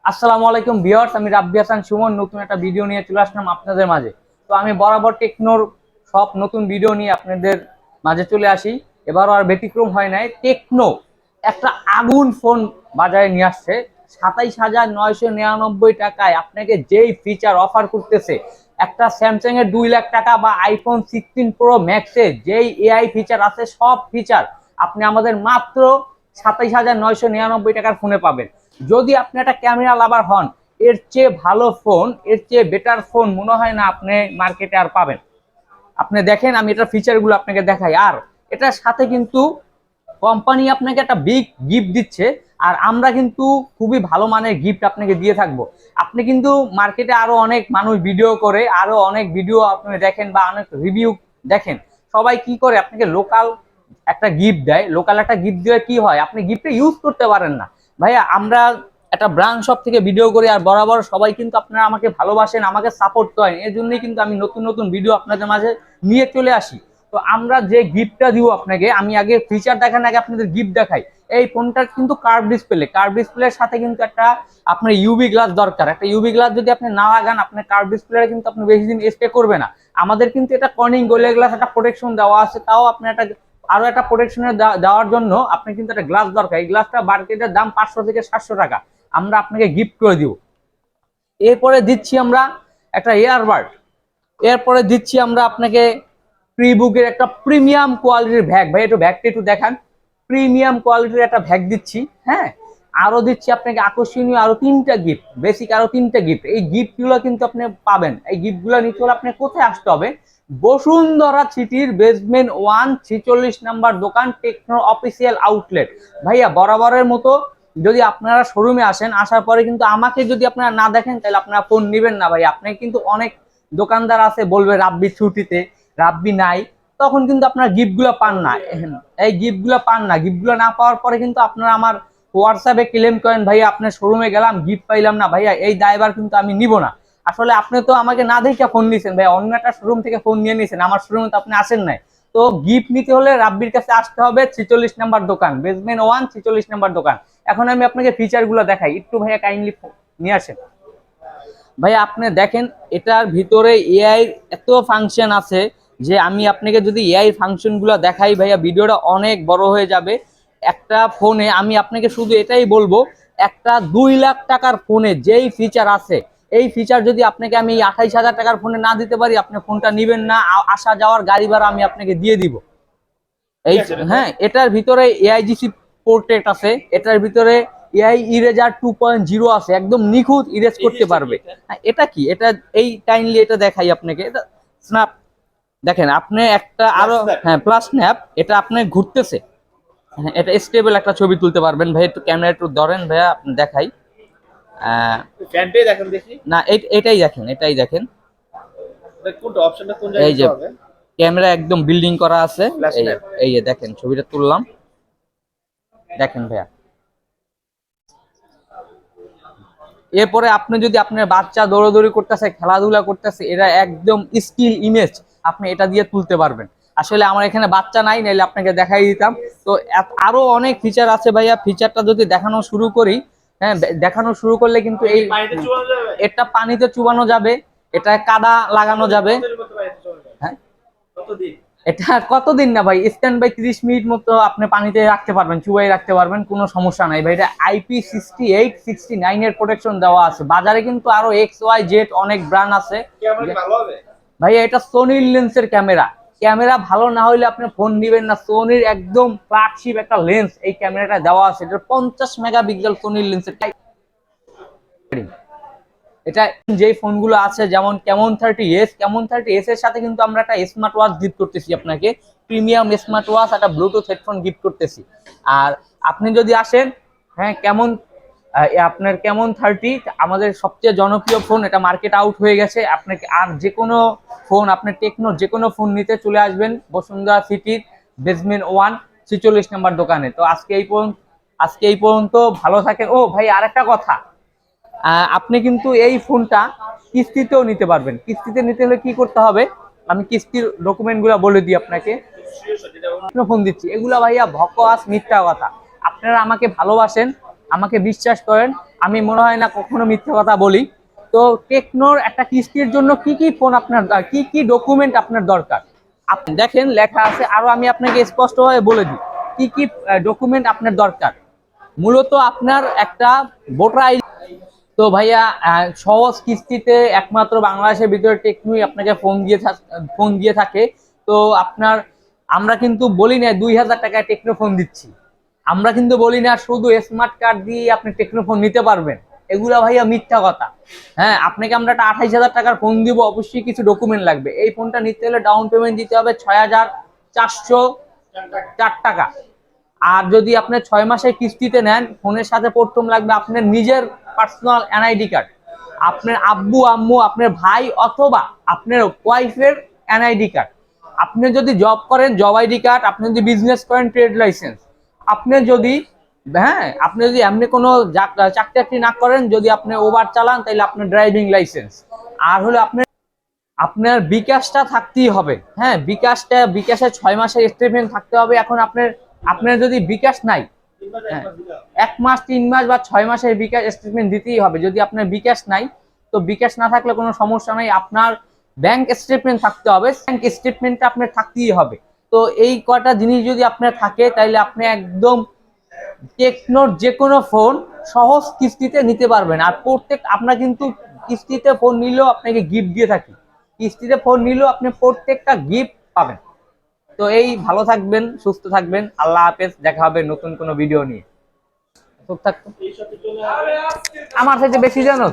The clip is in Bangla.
আসসালামু আলাইকুম ভিউয়ার্স, আমি রাব্বি হাসান সুমন নতুন একটা ভিডিও নিয়ে চলে আসলাম আপনাদের মাঝে। তো আমি বরাবর টেকনোর সব নতুন ভিডিও নিয়ে আপনাদের মাঝে চলে আসি। এবারও আর ব্যতিক্রম হয় নাই। টেকনো একটা আগুন ফোন বাজারে নিয়ে আসছে। 27,999 টাকায় আপনাকে যেই ফিচার অফার করতেছে, একটা স্যামসাং এর 2 লাখ টাকা বা আইফোন 16 প্রো ম্যাক্সে যেই এআই ফিচার আছে সব ফিচার আপনি আমাদের মাত্র 27,999 টাকার ফোনে পাবেন। যদি আপনি একটা ক্যামেরা লাভার হন, এর চেয়ে ভালো ফোন, এর চেয়ে বেটার ফোন মনে হয় না আপনি মার্কেটে আর পাবেন। আপনি দেখেন, আমি এটার ফিচারগুলো আপনাকে দেখাই। আর এটার সাথে কিন্তু কোম্পানি আপনাকে একটা বিগ গিফট দিচ্ছে। আর আমরা কিন্তু খুবই ভালো মানের গিফট আপনাকে দিয়ে থাকবো। আপনি কিন্তু মার্কেটে আরো অনেক মানুষ ভিডিও করে, আরো অনেক ভিডিও আপনি দেখেন বা অনেক রিভিউ দেখেন। সবাই কি করে, আপনাকে লোকাল একটা গিফট দেয়। লোকাল একটা গিফট দিয়ে কি হয়, আপনি গিফটে ইউজ করতে পারেন না। ভাইয়া, আমরা একটা ব্র্যান্ড শপ থেকে ভিডিও করি, আর বরাবর সবাই কিন্তু আপনারা আমাকে ভালোবাসেন, আমাকে সাপোর্ট করেন। এর জন্যই কিন্তু আমি নতুন নতুন ভিডিও আপনাদের মাঝে নিয়ে চলে আসি। তো আমরা যে গিফটটা দিব আপনাকে, আমি আগে ফিচার দেখান আগে আপনাদের গিফট দেখাই। এই ফোনটার কিন্তু কার্ভ ডিসপ্লের সাথে কিন্তু একটা আপনার ইউভি গ্লাস দরকার। একটা ইউভি গ্লাস যদি আপনি না লাগান, আপনার কার্ভ ডিসপ্লে কিন্তু আপনি বেশি দিন স্টে করবে না। আমাদের কিন্তু এটা কর্নিং গোরিলা গ্লাস একটা প্রোটেকশন দেওয়া আছে, তাও আপনি একটা আরো একটা প্রোটেকশনের দেওয়ার জন্য আপনি কিন্তু একটা গ্লাস দরকার। এই গ্লাসটা মার্কেটের দাম 500 থেকে 700 টাকা, আমরা আপনাকে গিফট করে দিব। এরপরে দিচ্ছি আমরা একটা ইয়ারবাড। এরপরে দিচ্ছি আমরা আপনাকে প্রিবুকের একটা প্রিমিয়াম কোয়ালিটির ভ্যাগ। ভাই একটু ভ্যাগটা একটু দেখান। প্রিমিয়াম কোয়ালিটির একটা ভ্যাগ দিচ্ছি। হ্যাঁ, আরো দিচ্ছি আপনাকে আকর্ষণীয় আরো 3টা গিফট, বেসিক আরো 3টা গিফট। এই গিফটগুলো কিন্তু আপনি পাবেন। এই গিফটগুলো নিতে হলে আপনি কোথায় আসতে হবে? বসুন্ধরা সিটির বেসমেন্ট 1 46 নাম্বার দোকান, টেকনো অফিসিয়াল আউটলেট। ভাইয়া, বরাবরের মতো যদি আপনারা শোরুমে আসেন, আসার পরে কিন্তু আমাকে যদি আপনারা না দেখেন, তাহলে আপনারা ফোন নেবেন না। ভাই, আপনি কিন্তু অনেক দোকানদার আছে বলবে রাব্বি ছুটিতে, রাব্বি নাই, তখন কিন্তু আপনার গিফটগুলো পান না। এই গিফটগুলো পান না। গিফটগুলো না পাওয়ার পরে কিন্তু আপনারা আমার হোয়াটসঅ্যাপে ক্লেম করেন, ভাইয়া আপনার শোরুমে গেলাম গিফট পাইলাম না। ভাইয়া, এই দায়ভার কিন্তু আমি নিব না। আসলে আপনি তো আমাকে না দেখে ফোন নিয়েছেন, ভাই অন্য একটা শোরুম থেকে ফোন নিয়ে নিয়েছেন, আমার শোরুমে তো আপনি আসেন নাই। তো গিফট নিতে হলে রাব্বির কাছে আসতে হবে, 46 নাম্বার দোকান, বেসমেন্ট 1 46 নাম্বার দোকান। এখন আমি আপনাকে ফিচার গুলো দেখাই, একটু ভাইয়া কাইন্ডলি নিয়ে আসেন। ভাই আপনি দেখেন, এটার ভিতরে এআই এত ফাংশন আছে যে আমি আপনাকে যদি এআই ফাংশন গুলো দেখাই, ভাইয়া ভিডিওটা অনেক বড় হয়ে যাবে। একটা ফোনে আমি আপনাকে শুধু এটাই বলবো, একটা 2 লাখ টাকার ফোনে যেই ফিচার আছে, এই ফিচার যদি আপনাকে আমি 28,000 টাকার ফোনে না দিতে পারি, আপনি ফোনটা নিবেন না। আসা যাওয়ার গাড়ি ভাড়া আমি আপনাকে দিয়ে দিব। এই হ্যাঁ, এটার ভিতরে এআইজিসি পোর্ট্রেট আছে, এটার ভিতরে এআই ইরেজার 2.0 আছে, একদম নিখুঁত ইরেজ করতে পারবে। হ্যাঁ, এটা কি, এটা এই কাইন্ডলি এটা দেখাই আপনাকে। এটা স্ন্যাপ, দেখেন আপনি একটা আরো, হ্যাঁ প্লাস স্ন্যাপ, এটা আপনি ঘুরতেছে। হ্যাঁ, এটা স্টেবল একটা ছবি তুলতে পারবেন। ভাই একটু ক্যামেরা একটু ধরেন, ভাইয়া আপনি দেখাই। ফ্যানটাই দেখেন দেখি। না, এটাই দেখেন, এটাই দেখেন। কোনটা অপশনটা কোন এই জায়গায় যে দিতে হবে? ক্যামেরা একদম বিল্ডিং করা আছে। ফ্ল্যাশ এই ল্যাম্প। এই যে দেখেন, ছবিটা তুললাম, দেখেন ভাইয়া। এরপরে আপনি যদি আপনার বাচ্চা দৌড়াদৌড়ি করতেছে, খেলাধুলা করতেছে, এটা একদম স্টিল ইমেজ আপনি এটা দিয়ে তুলতে পারবেন। আসলে আমার এখানে বাচ্চা নাই, নাইলে আপনাকে দেখাই দিতাম। তো আরো অনেক ফিচার আছে ভাইয়া। ফিচারটা যদি দেখানো শুরু করি, হ্যাঁ দেখানো শুরু করলে কিন্তু এই পানিতে চুবানো যাবে? এটা পানিতে চুবানো যাবে, এটা কাদা লাগানো যাবে। কতদিন মতো পানিতে চুবানো যাবে? হ্যাঁ, কতদিন? এটা কতদিন না ভাই, স্ট্যান্ড বাই 30 মিনিট মতো আপনি পানিতে রাখতে পারবেন, চুবাই রাখতে পারবেন, কোনো সমস্যা নাই ভাই। এটা IP68 69 এর প্রোটেকশন দেওয়া আছে। বাজারে কিন্তু আরো XYZ অনেক ব্র্যান্ড আছে। ক্যামেরা কি ভালো হবে? ভাই এটা সোনির লেন্সের ক্যামেরা। ক্যামেরা ভালো না হইলে আপনি ফোন নিবেন না। সোনির একদম ফ্ল্যাগশিপ একটা লেন্স এই ক্যামেরাটা দেওয়া আছে। এটা 50 মেগাপিক্সেল সোনির লেন্সের। এটা যেই ফোনগুলো আছে, যেমন কেমন 30s এর সাথে কিন্তু আমরা একটা স্মার্ট ওয়াচ গিফট করতেছি আপনাকে। প্রিমিয়াম স্মার্ট ওয়াচ, একটা ব্লুটুথ হেডফোন গিফট করতেছি। আর আপনি যদি আসেন, হ্যাঁ আপনার কেমন 30 আমাদের সবচেয়ে জনপ্রিয় ফোন, এটা মার্কেট আউট হয়ে গেছে। আপনাকে আর যে কোনো ফোন, আপনার টেকনোর যে কোনো ফোন নিতে চলে আসবেন বসুন্ধরা সিটির বেসমেন্ট 1 46 নাম্বার দোকানে। তো আজকে এই পর্যন্ত ভালো থাকেন। ও ভাই, আরেকটা কথা, আপনি কিন্তু এই ফোনটা কিস্তিতেও নিতে পারবেন। কিস্তিতে নিতে হলে কি করতে হবে, আমি কিস্তির ডকুমেন্টগুলো বলে দিই আপনাকে। ফোন দিচ্ছি, এগুলা ভাইয়া ভকওয়াস মিথ্যা কথা। আপনারা আমাকে ভালোবাসেন, আমাকে বিশ্বাস করেন, আমি মনে হয় না কখনো মিথ্যা কথা বলি। তো টেকনোর একটা কিস্তির জন্য কি কি ফোন আপনার কি কি ডকুমেন্ট আপনার দরকার আপনি দেখেন লেখা আছে, আরো আমি আপনাকে স্পষ্টভাবে বলে দিই কি কি ডকুমেন্ট আপনার দরকার। মূলত আপনার একটা ভোটার আইডি। তো ভাইয়া সহজ কিস্তিতে একমাত্র বাংলাদেশের ভিতরে টেকনোই আপনাকে ফোন দিয়ে থাকে। তো আপনার আমরা কিন্তু বলি না 2000 টাকায় টেকনো ফোন দিচ্ছি, আমরা কিন্তু বলি না শুধু স্মার্ট কার্ড দিয়ে আপনি টেকনো ফোন নিতে পারবেন। এগুলা ভাইয়া মিথ্যা কথা। হ্যাঁ, আপনাকে আমরা একটা 28,000 টাকার ফোন দিব, অবশ্যই কিছু ডকুমেন্ট লাগবে। এই ফোনটা নিতে হলে ডাউন পেমেন্ট দিতে হবে 6404 টাকা। আর যদি আপনি 6 মাসের কিস্তিতে নেন, ফোনের সাথে প্রথম লাগবে আপনার নিজের পার্সোনাল এনআইডি কার্ড, আপনার আব্বু আম্মু, আপনার ভাই অথবা আপনার ওয়াইফের এনআইডি কার্ড। আপনি যদি জব করেন জব আইডি কার্ড, আপনি যদি বিজনেস করেন ট্রেড লাইসেন্স, আপনি যদি আপনি যদি এমনি কোনো চাকরি না করেন, যদি আপনি ওভার চালান তাহলে আপনার ড্রাইভিং লাইসেন্স। আর হলো আপনার বিকাশটা থাকতেই হবে। হ্যাঁ, বিকাশে 6 মাসের স্টেটমেন্ট থাকতে হবে। এখন আপনার যদি বিকাশ নাই, হ্যাঁ, 1 মাস 3 মাস বা 6 মাসের বিকাশ স্টেটমেন্ট দিতেই হবে। যদি আপনার বিকাশ নাই, তো বিকাশ না থাকলে কোনো সমস্যা নাই, আপনার ব্যাংক স্টেটমেন্ট থাকতে হবে, ব্যাংক স্টেটমেন্টটা আপনার থাকতেই হবে। তো এই কয়টা জিনিস যদি আপনার থাকে, তাহলে আপনি একদম টেকনোর যে কোনো ফোন সহজ কিস্তিতে নিতে পারবেন। আর আপনার কিন্তু কিস্তিতে ফোন নিলেও আপনাকে গিফট দিয়ে থাকি, কিস্তিতে ফোন নিলেও আপনি প্রত্যেকটা গিফট পাবেন। তো এই ভালো থাকবেন, সুস্থ থাকবেন, আল্লাহ হাফেজ, দেখা হবে নতুন কোনো ভিডিও নিয়ে। চুপ থাকতো আমার থেকে বেশি জানো।